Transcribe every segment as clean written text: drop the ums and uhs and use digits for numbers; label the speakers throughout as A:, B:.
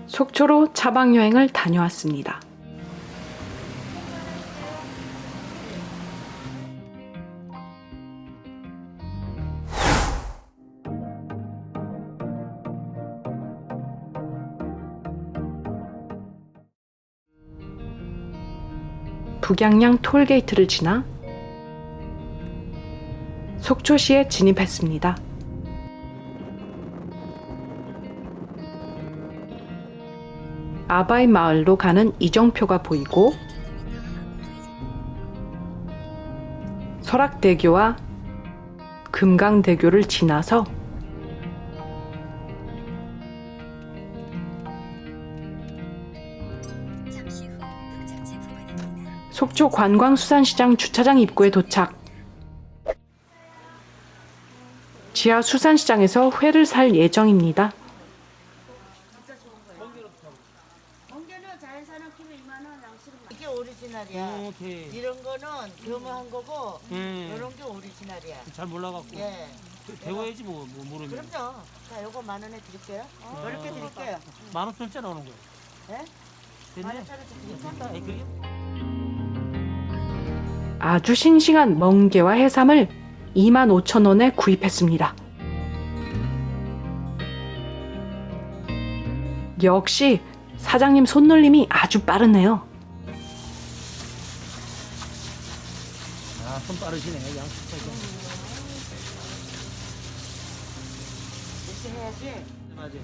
A: 속초로 차박 여행을 다녀왔습니다. 북양양 톨게이트를 지나 속초시에 진입했습니다. 아바이 마을로 가는 이정표가 보이고 설악대교와 금강대교를 지나서 속초 관광수산시장 주차장 입구에 도착. 지하 수산시장에서 회를 살 예정입니다.
B: 이게 오리지널이야.
C: 오케이.
B: 이런 거는 교모한 거고, 이런 게 오리지널이야.
C: 잘 몰라갖고.
B: 예.
C: 배워야지 뭐 모르면.
B: 그럼요. 자, 요거 10,000원에 드릴게요. 이렇게 드릴게요.
C: 15,000원짜리 나오는 거야.
B: 예?
C: 됐네.
B: 10,000원짜리 드릴게요.
C: 괜찮다. 그게
A: 아주 싱싱한 멍게와 해삼을 25,000원에 구입했습니다. 역시 사장님 손놀림이 아주 빠르네요.
C: 손 빠르시네. 양식하게.
B: 이렇게 해야지.
C: 맞아요.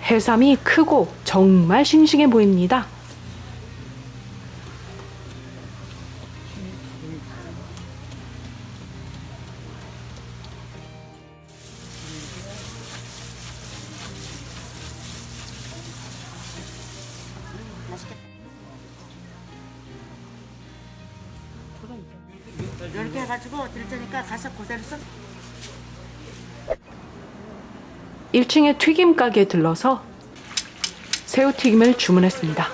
A: 해삼이 크고 정말 싱싱해 보입니다.
B: 이렇게 해가지고 드릴 테니까 가서 그대로 써.
A: 1층의 튀김 가게에 들러서 새우튀김을 주문했습니다.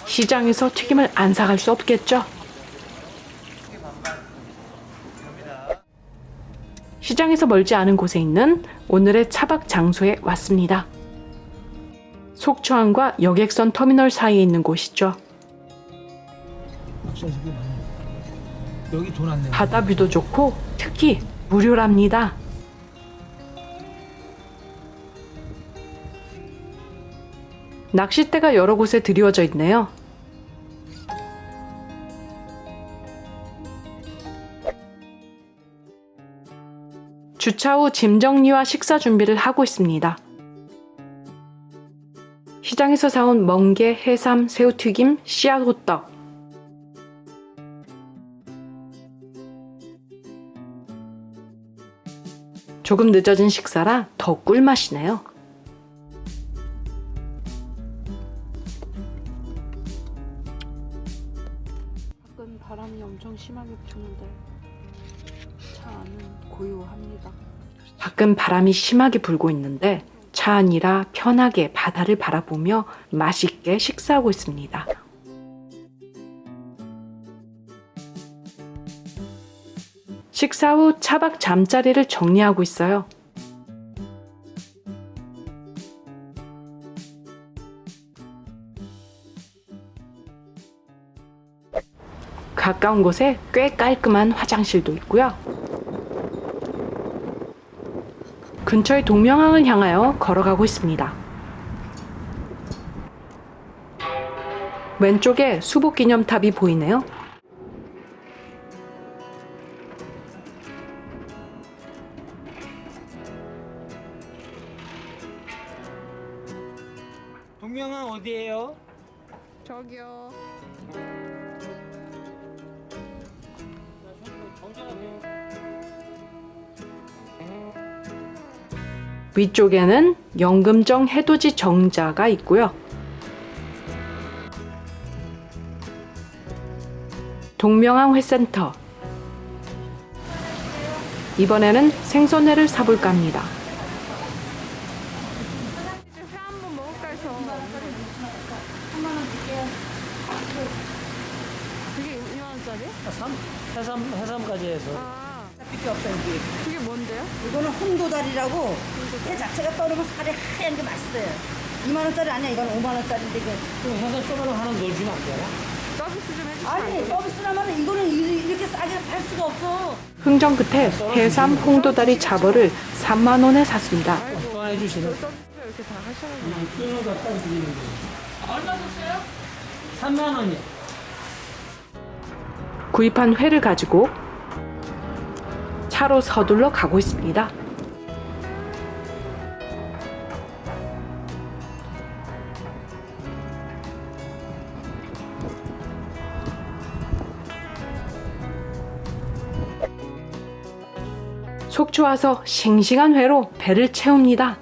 A: 시장에서 튀김을 안 사갈 수 없겠죠? 시장에서 멀지 않은 곳에 있는 오늘의 차박 장소에 왔습니다. 속초항과 여객선 터미널 사이에 있는 곳이죠.
C: 여기 돈 안 내고.
A: 바다 뷰도 좋고 특히 무료랍니다. 낚싯대가 여러 곳에 드리워져 있네요. 주차 후 짐 정리와 식사 준비를 하고 있습니다. 시장에서 사온 멍게, 해삼, 새우튀김, 씨앗 호떡. 조금 늦어진 식사라 더 꿀맛이네요. 밖은 바람이 엄청 심하게 부는데 차 안은 고요합니다. 밖은 바람이 심하게 불고 있는데 차 안이라 편하게 바다를 바라보며 맛있게 식사하고 있습니다. 식사 후 차박 잠자리를 정리하고 있어요. 가까운 곳에 꽤 깔끔한 화장실도 있고요. 근처의 동명항을 향하여 걸어가고 있습니다. 왼쪽에 수복기념탑이 보이네요.
C: 동명항 어디예요?
D: 저기요.
A: 위쪽에는 영금정 해돋이 정자가 있고요. 동명항 회센터. 이번에는 생선회를 사볼까 합니다.
D: 이제 회 한 번 먹을까 해서. 그게 2만 원짜리?
C: 해삼까지 해서.
D: 아,
C: 필요 없다 여기.
D: 그게 뭔데요?
B: 이거는 홍도다리라고 회 자체가 떠오르면 살이 하얀 게 맛있어요. 2만 원짜리 아니야. 이건 5만 원짜리인데 이거.
C: 그럼 해서 쪼가로 하나 넣어주면 안 되나?
D: 서비스 좀 해주시면
B: 아니
D: 안 돼요?
B: 서비스라면 이거는 이렇게 싸게 팔 수가 없어.
A: 흥정 끝에 해삼 홍도다리 잡어를 3만 원에 샀습니다.
D: 아이고,
C: 또 해주시는.
D: 서비스 이렇게 다 하시는 거.
C: 끼는 거 따로 드리는 거예요. 얼마 줬어요? 3만 원이요.
A: 구입한 회를 가지고 차로 서둘러 가고 있습니다. 속초 와서 싱싱한 회로 배를 채웁니다.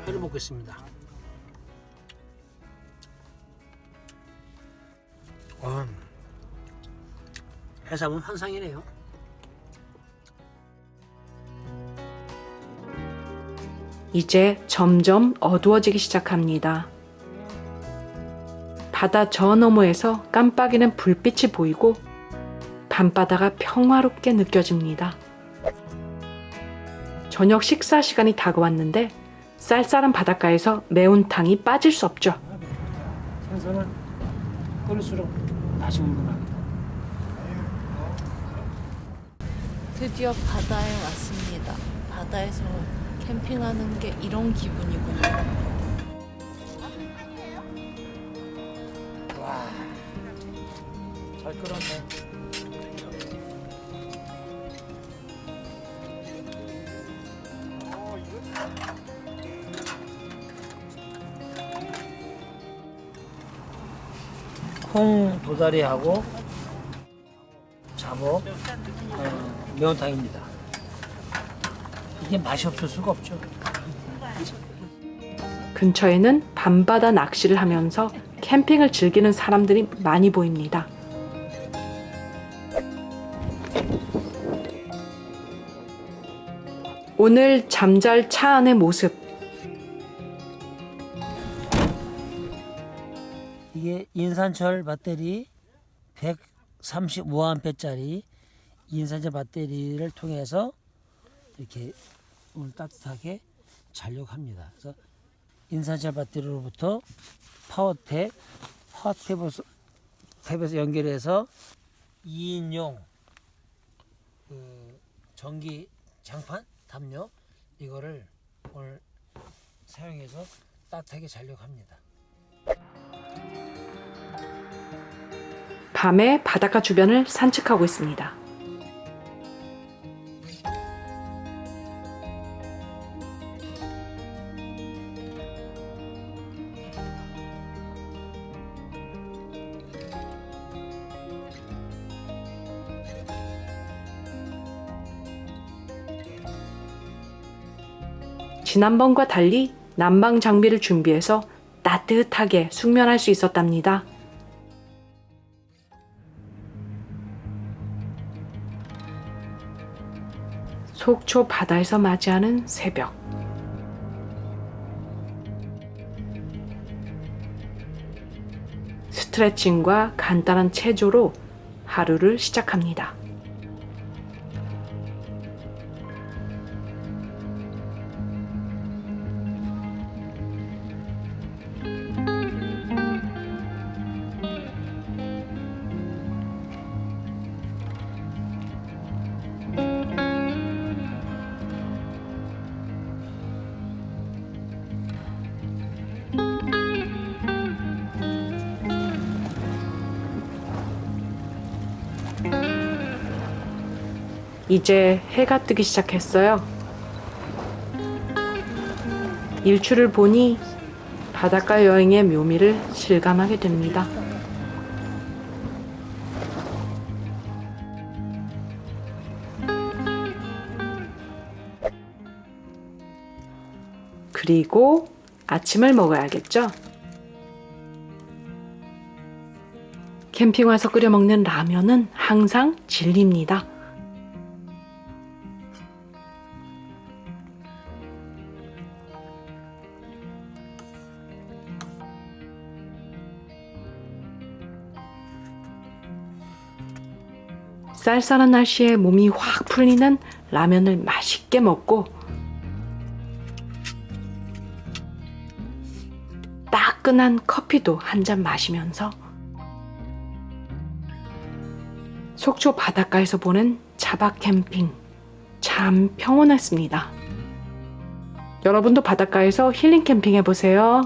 C: 회를 먹겠습니다. 해삼은 환상이네요.
A: 이제 점점 어두워지기 시작합니다. 바다 저 너머에서 깜빡이는 불빛이 보이고 밤바다가 평화롭게 느껴집니다. 저녁 식사 시간이 다가왔는데 쌀쌀한 바닷가에서 매운탕이 빠질 수 없죠.
C: 생선은 끓일수록 다시 울고납니다.
E: 드디어 바다에 왔습니다. 바다에서 캠핑하는 게 이런 기분이군요.
C: 잘 끓었네. 콩 도다리하고 잡어 매운탕입니다. 이게 맛이 없을 수가 없죠.
A: 근처에는 밤바다 낚시를 하면서 캠핑을 즐기는 사람들이 많이 보입니다. 오늘 잠잘 차 안의 모습.
C: 이게 인산철 배터리 135A짜리 인산철 배터리를 통해서 이렇게 오늘 따뜻하게 자려고 합니다. 그래서 인산철 배터리로부터 파워탭에서 연결해서 2인용 전기 장판 담요 이거를 오늘 사용해서 따뜻하게 자려고 합니다.
A: 밤에 바닷가 주변을 산책하고 있습니다. 지난번과 달리 난방 장비를 준비해서 따뜻하게 숙면할 수 있었답니다. 속초 바다에서 맞이하는 새벽. 스트레칭과 간단한 체조로 하루를 시작합니다. 이제 해가 뜨기 시작했어요. 일출을 보니 바닷가 여행의 묘미를 실감하게 됩니다. 그리고 아침을 먹어야겠죠? 캠핑 와서 끓여 먹는 라면은 항상 진리입니다. 쌀쌀한 날씨에 몸이 확 풀리는 라면을 맛있게 먹고 따끈한 커피도 한 잔 마시면서 속초 바닷가에서 보는 차박 캠핑 참 평온했습니다. 여러분도 바닷가에서 힐링 캠핑 해보세요.